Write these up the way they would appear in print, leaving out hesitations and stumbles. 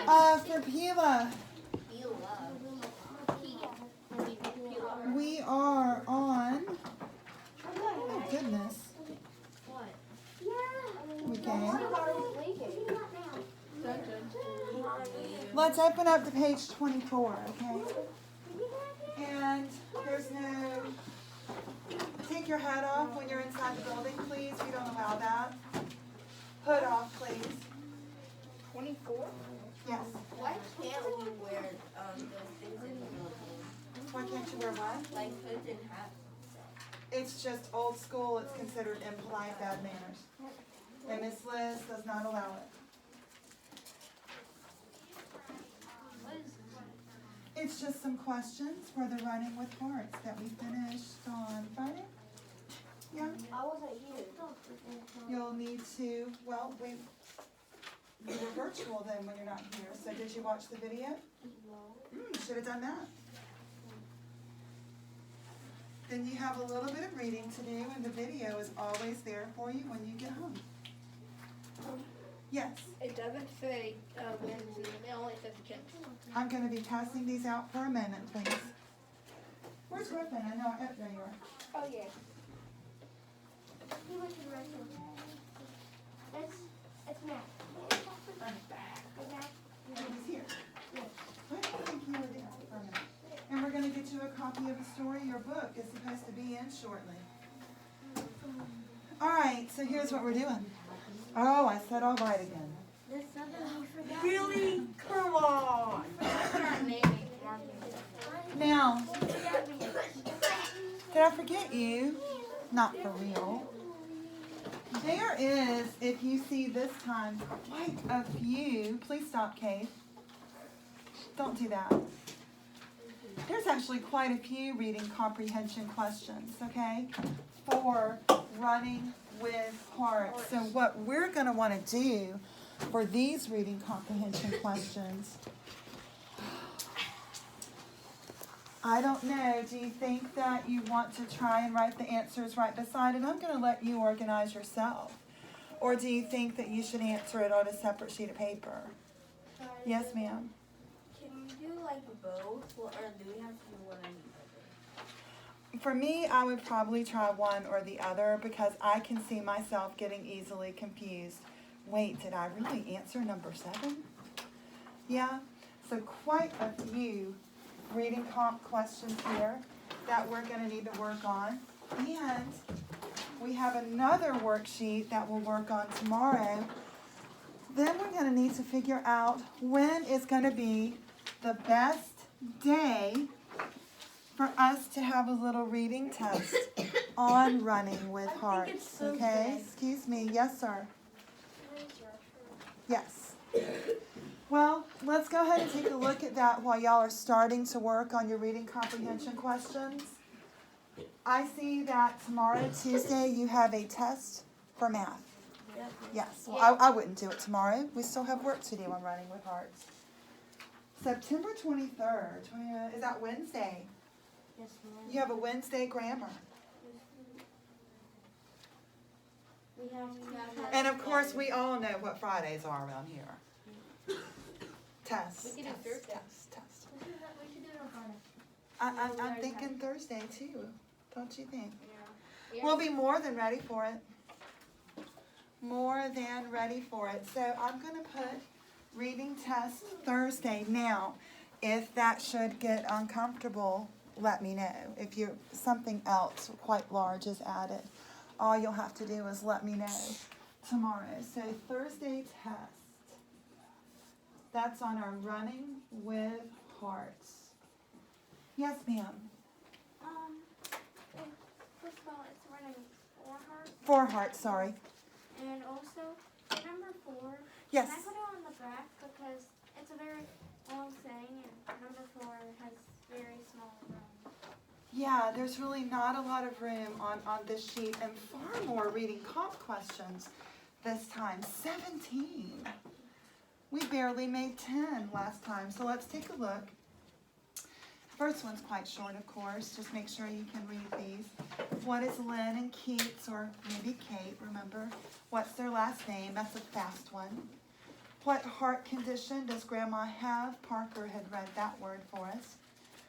For Pila, we are on, oh goodness. Okay. Let's open up to page 24, okay? And there's no, take your hat off when you're inside the building, please. We don't allow that. Hood off, please. 24? Yes. Why can't we wear those things in the building? Why can't you wear what? Like hoods and hats? It's just old school. It's considered impolite, bad manners. And Miss Liz does not allow it. It's just some questions for the Running with Hearts that we finished on Friday. Yeah. I wasn't here. You'll need to, well, you were virtual then when you're not here. So did you watch the video? No. Should have done that. Then you have a little bit of reading to do, and the video is always there for you when you get home. Yes. It doesn't say when it's in the mail, it says the kids. I'm going to be passing these out for a minute, please. Where's Griffin? I know. There you are. Oh, yeah. It's Matt. He's here. I didn't think you were there for a minute. And we're going to get you a copy of the story. Your book is supposed to be in shortly. All right, so here's what we're doing. Oh, I said all right again. Really? Come on! Now, did I forget you? Not for real. There is, if you see this time, quite a few. Please stop, Kate. Don't do that. There's actually quite a few reading comprehension questions, okay, for Running with Hearts. So what we're going to want to do for these reading comprehension questions, I don't know, do you think that you want to try and write the answers right beside it? I'm going to let you organize yourself. Or do you think that you should answer it on a separate sheet of paper? Yes, ma'am. Can you do like both, or do we have to do one or the other? For me, I would probably try one or the other because I can see myself getting easily confused. Wait, did I really answer number 7? Yeah, so quite a few reading comp questions here that we're going to need to work on. And we have another worksheet that we'll work on tomorrow. Then we're going to need to figure out when is going to be the best day for us to have a little reading test on Running with Hearts. Okay? Excuse me. Yes, sir. Yes. Well, let's go ahead and take a look at that while y'all are starting to work on your reading comprehension questions. I see that tomorrow, Tuesday, you have a test for math. Yes. Well, I wouldn't do it tomorrow. We still have work to do on Running with Hearts. September 23rd. Is that Wednesday? Yes, ma'am. You have a Wednesday grammar. We have And of course, we all know what Fridays are around here. Test. We can do Thursday. Test. We should do it on Friday. I'm thinking Thursday too. Don't you think? Yeah. We'll be more than ready for it. More than ready for it. So I'm going to put reading test Thursday. Now, if that should get uncomfortable, let me know. If something else quite large is added, all you'll have to do is let me know tomorrow. So Thursday test. That's on our Running with Hearts. Yes, ma'am. First of all, it's running 4 hearts. 4 hearts, sorry. And also, number 4. Yes. Can I put it on the back because it's a very long thing and number 4 has very small room. Yeah, there's really not a lot of room on this sheet and far more reading comp questions this time. 17. We barely made 10 last time, so let's take a look. First one's quite short, of course. Just make sure you can read these. What is Lynn and Keats, or maybe Kate, remember? What's their last name? That's a fast one. What heart condition does Grandma have? Parker had read that word for us.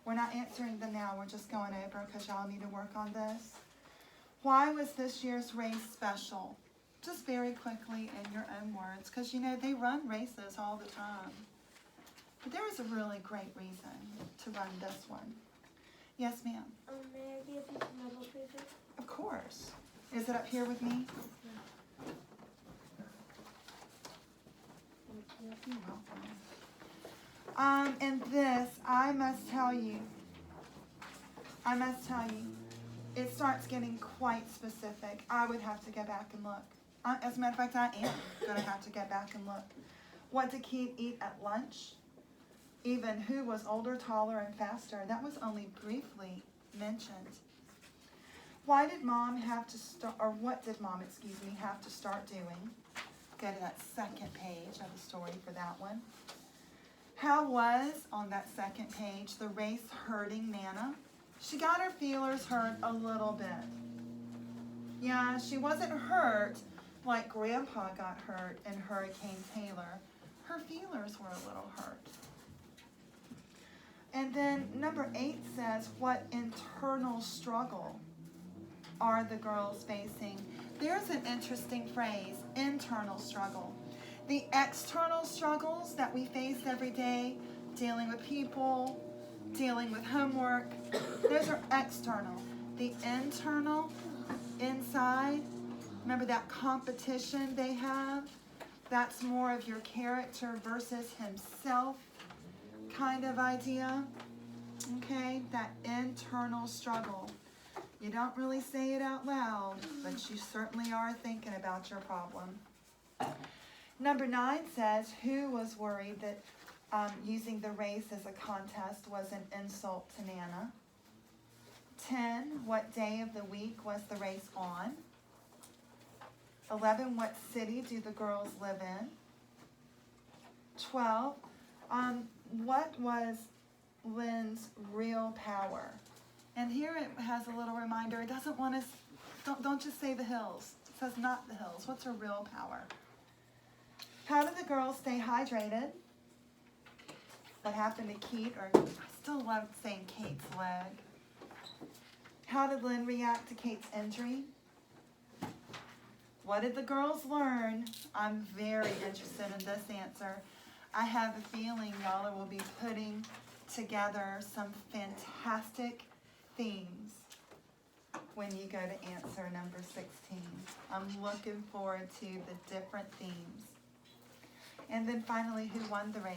We're not answering them now. We're just going over because y'all need to work on this. Why was this year's race special? Just very quickly in your own words, because you know they run races all the time. But there was a really great reason to run this one. Yes, ma'am. May I get a piece of marble paper? Of course. Is it up here with me? You're welcome. And this, I must tell you, it starts getting quite specific. I would have to go back and look. As a matter of fact, I am going to have to get back and look. What did Keith eat at lunch? Even who was older, taller, and faster? That was only briefly mentioned. Why did Mom have to start, or what did Mom, have to start doing? Go to that second page of the story for that one. How was, on that second page, the race hurting Nana? She got her feelers hurt a little bit. Yeah, she wasn't hurt like Grandpa got hurt in Hurricane Taylor. Her feelers were a little hurt. And then number 8 says, what internal struggle are the girls facing? There's an interesting phrase, internal struggle. The external struggles that we face every day, dealing with people, dealing with homework, those are external. The internal, inside, remember that competition they have? That's more of your character versus himself kind of idea. Okay, that internal struggle. You don't really say it out loud, but you certainly are thinking about your problem. Number 9 says, who was worried that using the race as a contest was an insult to Nana? 10, what day of the week was the race on? 11, what city do the girls live in? 12, what was Lynn's real power? And here it has a little reminder. It doesn't want us, don't just say the hills. It says not the hills. What's her real power? How did the girls stay hydrated? What happened to Keith? Or I still love saying Kate's leg. How did Lynn react to Kate's injury? What did the girls learn? I'm very interested in this answer. I have a feeling y'all will be putting together some fantastic themes when you go to answer number 16. I'm looking forward to the different themes. And then finally, who won the race?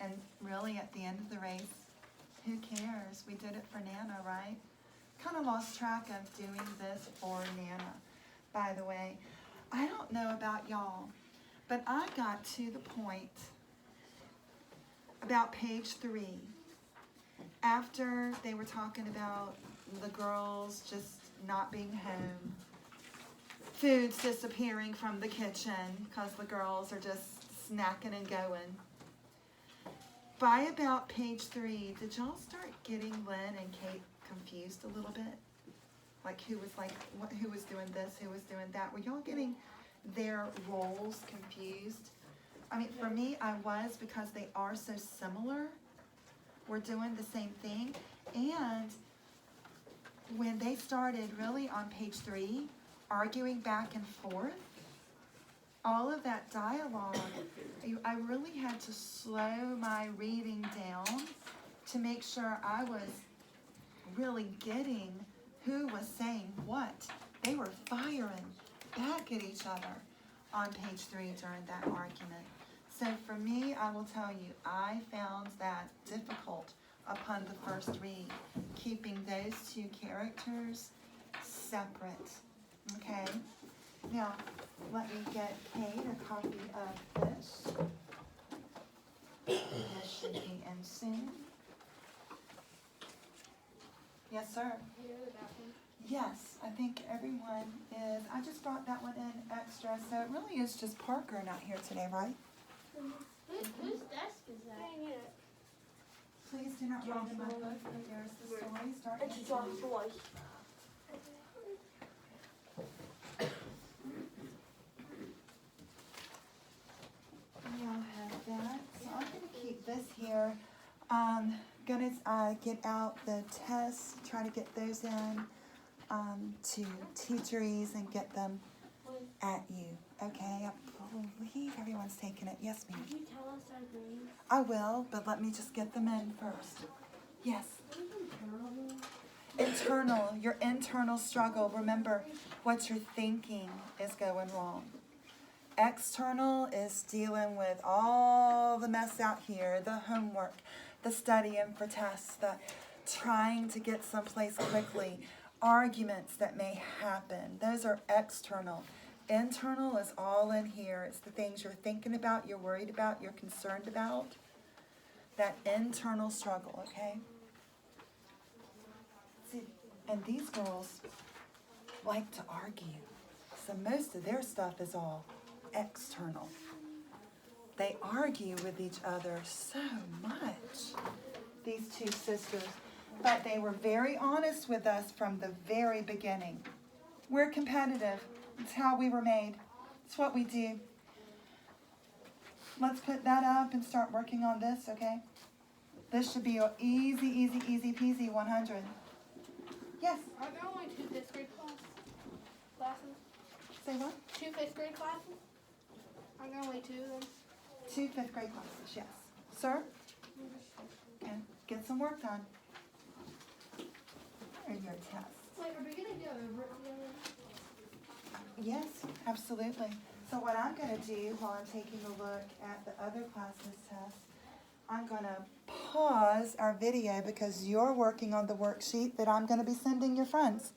And really at the end of the race, who cares? We did it for Nana, right? Kind of lost track of doing this for Nana. By the way, I don't know about y'all, but I got to the point about page 3, after they were talking about the girls just not being home, food's disappearing from the kitchen because the girls are just snacking and going. By about page 3, did y'all start getting Lynn and Kate confused a little bit? Like who was doing this, who was doing that? Were y'all getting their roles confused? I mean, for me, I was, because they are so similar. We're doing the same thing. And when they started really on page 3, arguing back and forth, all of that dialogue, I really had to slow my reading down to make sure I was really getting who was saying what. They were firing back at each other on page 3 during that argument. So for me, I will tell you, I found that difficult upon the first read, keeping those two characters separate. Okay? Now, let me get Kate a copy of this. This should be in soon. Yes, sir? Yes, I think everyone is. I just brought that one in extra, so it really is just Parker not here today, right? Whose desk is that? Please do not read in my book. There's the story. Start It's Joshua's. Gonna get out the tests, try to get those in to Teacheries and get them at you. Okay, I believe everyone's taking it. Yes, ma'am. Could you tell us our grades? I will, but let me just get them in first. Yes. Internal, your internal struggle. Remember, what you're thinking is going wrong. External is dealing with all the mess out here, the homework, the studying for tests, the trying to get someplace quickly, arguments that may happen. Those are external. Internal is all in here. It's the things you're thinking about, you're worried about, you're concerned about. That internal struggle, okay? See, and these girls like to argue. So most of their stuff is all external. They argue with each other so much, these two sisters. But they were very honest with us from the very beginning. We're competitive. It's how we were made. It's what we do. Let's put that up and start working on this, okay? This should be an easy, easy, easy peasy 100. Yes? Are there only 2 fifth grade classes? Say what? 2 fifth grade classes? Are there only 2 of them? 2 fifth grade classes, yes. Sir? Okay, get some work done. Here are your tests. Like, are we gonna go over it together? Yes, absolutely. So what I'm going to do while I'm taking a look at the other classes' tests, I'm going to pause our video because you're working on the worksheet that I'm going to be sending your friends.